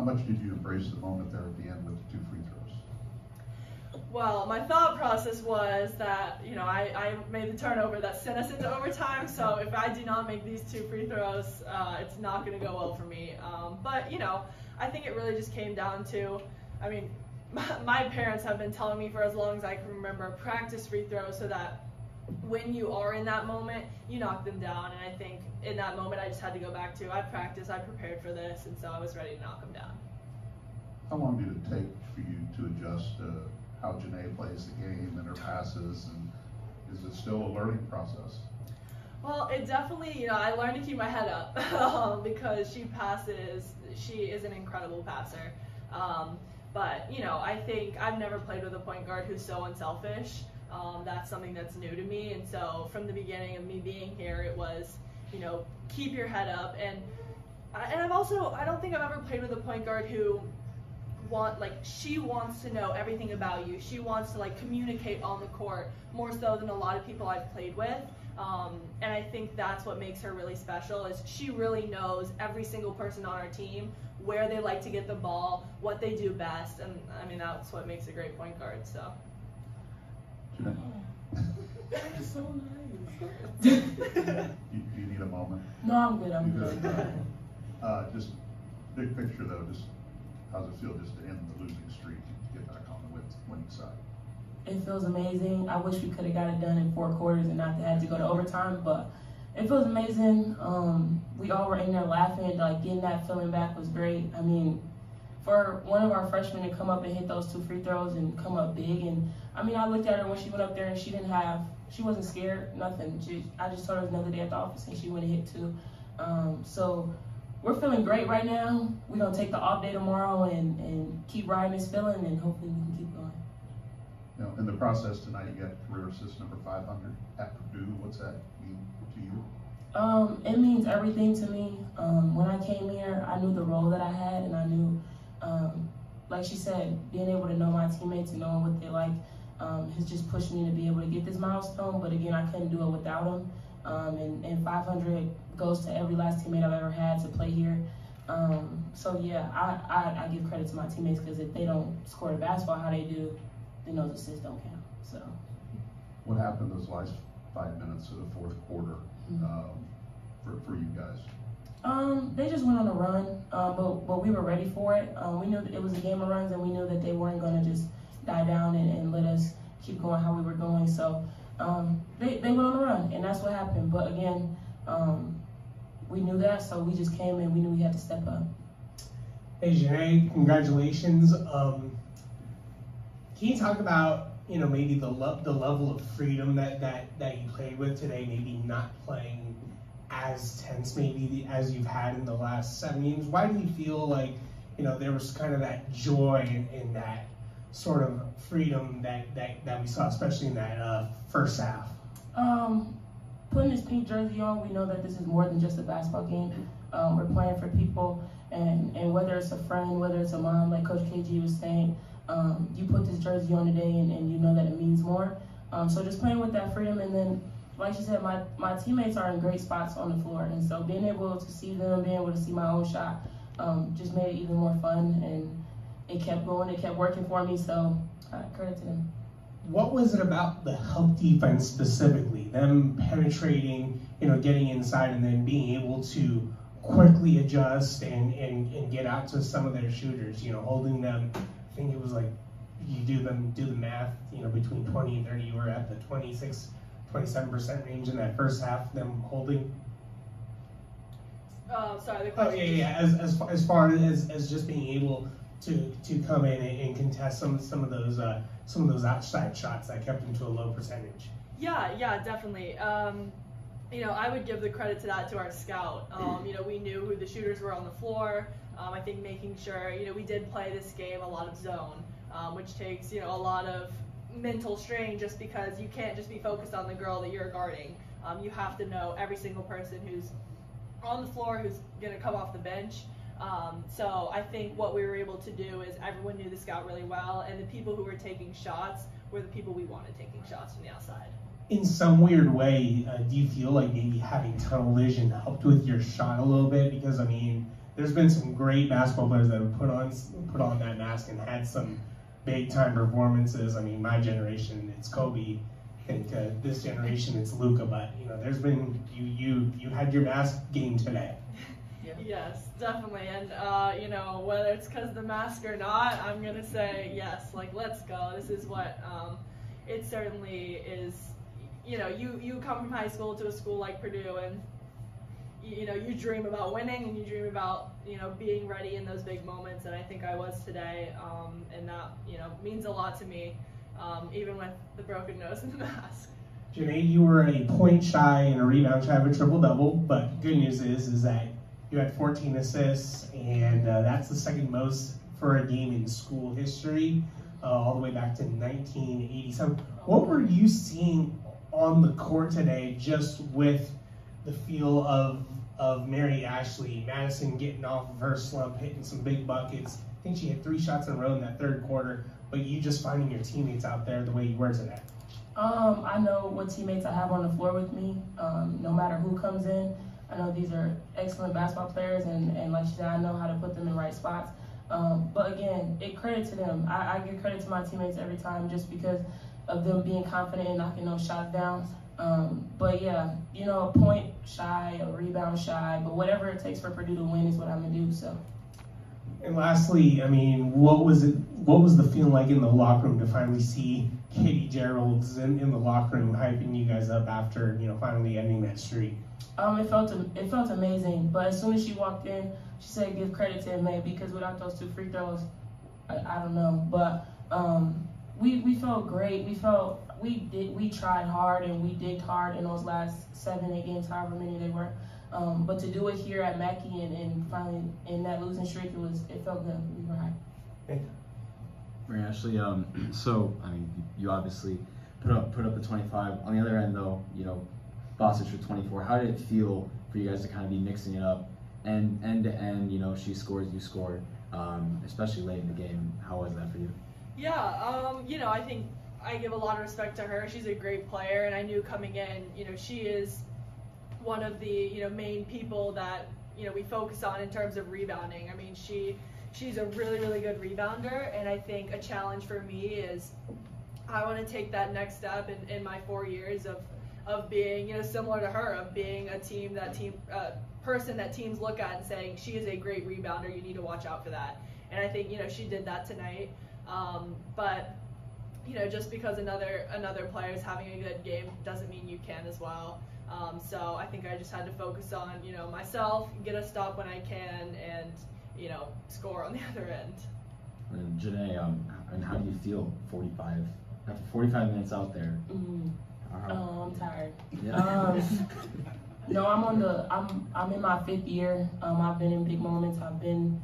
How much did you embrace the moment there at the end with the 2 free throws? Well, my thought process was that, I made the turnover that sent us into overtime, so if I do not make these 2 free throws, it's not going to go well for me. But, I think it really just came down to, my parents have been telling me for as long as I can remember, practice free throws so that when you are in that moment, you knock them down. And I think in that moment, I just had to go back to, I practiced, I prepared for this, and so I was ready to knock them down. How long did it take for you to adjust to how Jeanae plays the game and her passes, and is it still a learning process? Well, it definitely, I learned to keep my head up because she is an incredible passer. But, I think I've never played with a point guard who's so unselfish. That's something that's new to me, and so from the beginning of me being here, it was, keep your head up. And I don't think I've ever played with a point guard who she wants to know everything about you. She wants to communicate on the court more so than a lot of people I've played with. And I think that's what makes her really special, is she really knows every single person on our team, where they like to get the ball, what they do best, and that's what makes a great point guard. So. That's so nice. you need a moment? No, I'm good. I'm good. Just big picture though, just how's it feel just to end the losing streak and get back on the winning side? It feels amazing. I wish we could have got it done in 4 quarters and not had to go to overtime, but it feels amazing. We all were in there laughing, getting that feeling back was great. For one of our freshmen to come up and hit those 2 free throws and come up big, and I looked at her when she went up there and she wasn't scared, nothing. I just told her another day at the office and she went and hit 2. So we're feeling great right now. We're gonna take the off day tomorrow and keep riding this feeling, and hopefully we can keep going. In the process tonight, you got career assist number 500 at Purdue. What's that mean to you? It means everything to me. When I came here, I knew the role that I had, and I knew, like she said, being able to know my teammates and knowing what they like has just pushed me to be able to get this milestone. But again, I couldn't do it without them. And 500 goes to every last teammate I've ever had to play here. So yeah, I give credit to my teammates, because if they don't score the basketball how they do, then those assists don't count. So. What happened those last 5 minutes of the 4th quarter for you guys? They just went on a run, but we were ready for it. We knew that it was a game of runs, and we knew that they weren't going to just die down and let us keep going how we were going. So they went on a run, and that's what happened. But again, we knew that, so we just came and we knew we had to step up. Hey, Jeanae, congratulations. Can you talk about, maybe the level of freedom that you played with today, maybe not playing as tense maybe as you've had in the last 7 games? Why do you feel like, there was kind of that joy in that sort of freedom that we saw, especially in that first half? Putting this pink jersey on, we know that this is more than just a basketball game. We're playing for people, and whether it's a friend, whether it's a mom, like Coach KG was saying, you put this jersey on today and you know that it means more. So just playing with that freedom, and then, like you said, my teammates are in great spots on the floor, and so being able to see them, being able to see my own shot, just made it even more fun, and it kept going, it kept working for me, so credit to them. What was it about the help defense specifically, them penetrating, getting inside and then being able to quickly adjust and get out to some of their shooters, holding them? I think it was like, you do the math, between 20 and 30, you were at the 27% range in that first half, them holding. Sorry, the question. Oh yeah. As far as just being able to come in and contest some of those outside shots that kept them to a low percentage. Yeah, definitely. I would give the credit to that to our scout. We knew who the shooters were on the floor. I think making sure, we did play this game a lot of zone, which takes, a lot of mental strain, just because you can't just be focused on the girl that you're guarding. You have to know every single person who's on the floor, who's going to come off the bench. So I think what we were able to do is everyone knew the scout really well, and the people who were taking shots were the people we wanted taking shots from the outside. In some weird way, do you feel like maybe having tunnel vision helped with your shot a little bit? Because, there's been some great basketball players that have put on that mask and had some big time performances. I mean, my generation, it's Kobe. I think this generation, it's Luka. But there's been you had your mask game today. Yeah. Yes, definitely. And whether it's because of the mask or not, I'm gonna say yes. Like, let's go. This is what it certainly is. You come from high school to a school like Purdue, and you dream about winning, and you dream about being ready in those big moments. And I think I was today, and that means a lot to me, even with the broken nose and the mask. Jeanae, you were a point shy and a rebound shy of a triple-double, but good news is that you had 14 assists, and that's the second most for a game in school history, all the way back to 1987. What were you seeing on the court today, just with the feel of Mary Ashley, Madison getting off of her slump, hitting some big buckets? I think she hit 3 shots in a row in that third quarter, but you just finding your teammates out there the way you were today. I know what teammates I have on the floor with me, no matter who comes in. I know these are excellent basketball players, and like you said, I know how to put them in the right spots. But again, credit to them. I give credit to my teammates every time just because of them being confident and knocking those shots down. But yeah, a point shy, a rebound shy, but whatever it takes for Purdue to win is what I'm gonna do. So. And lastly, I mean, what was the feeling like in the locker room to finally see Katie Gerald's in the locker room hyping you guys up after finally ending that streak? It felt amazing, but as soon as she walked in, she said give credit to Jeanae because without those 2 free throws, I don't know. But we felt great. We tried hard and we digged hard in those last 7-8 games, however many they were. But to do it here at Mackey and finally in that losing streak, it felt good. We were high. Thank you. Mary Ashley, so I mean, you obviously put up the 25. On the other end, though, Bostic for 24. How did it feel for you guys to kind of be mixing it up and end to end? She scores, you scored, especially late in the game. How was that for you? Yeah, I think I give a lot of respect to her. She's a great player, and I knew coming in, she is one of the main people that we focus on in terms of rebounding. I mean, she's a really, really good rebounder, and I think a challenge for me is I want to take that next step in my 4 years of being similar to her, of being a person that teams look at and saying she is a great rebounder. You need to watch out for that. And I think she did that tonight. But just because another player is having a good game doesn't mean you can as well. So I think I just had to focus on myself, get a stop when I can, and score on the other end. And Jeanae, and how do you feel after 45 minutes out there? Mm-hmm. I'm tired. Yeah. No, I'm in my 5th year. I've been in big moments. I've been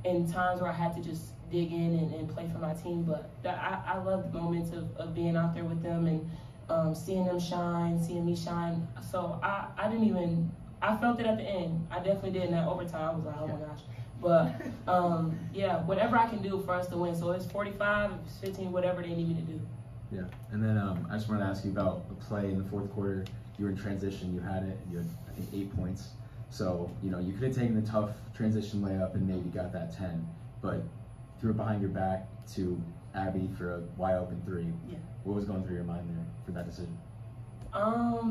in times where I had to just dig in and play for my team. But I love the moments of being out there with them and seeing them shine, seeing me shine. So I felt it at the end. I definitely did in that overtime. I was like, oh my gosh. But yeah, whatever I can do for us to win. So it's 45, it's 15, whatever they need me to do. Yeah, and then I just wanted to ask you about the play in the 4th quarter. You were in transition, you had it, you had, I think, 8 points. So, you could have taken the tough transition layup and maybe got that 10, but threw it behind your back to Abby for a wide open 3. Yeah. What was going through your mind there for that decision?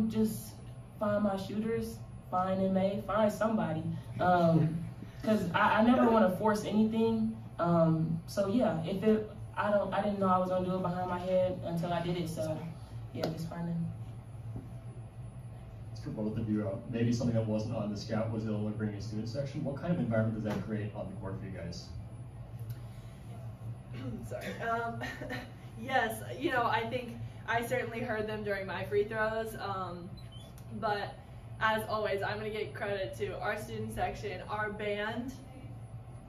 Just find my shooters, find Jeanae, find somebody. Because I never want to force anything. So yeah, I didn't know I was gonna do it behind my head until I did it. So yeah, just finding. For both of you, maybe something that wasn't on the scout was able to bring a student section. What kind of environment does that create on the court for you guys? Sorry. Yes, I think I certainly heard them during my free throws. But as always, I'm going to get credit to our student section, our band.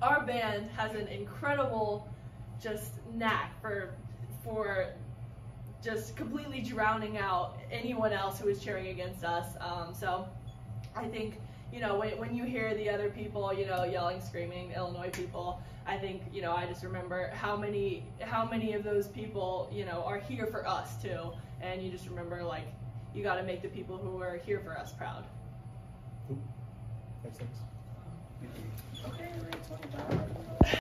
Our band has an incredible just knack for just completely drowning out anyone else who is cheering against us. So I think, when you hear the other people, yelling, screaming, Illinois people, I think, I just remember how many of those people, are here for us too. And you just remember, like, you got to make the people who are here for us proud. Makes sense. Okay, we're at 25.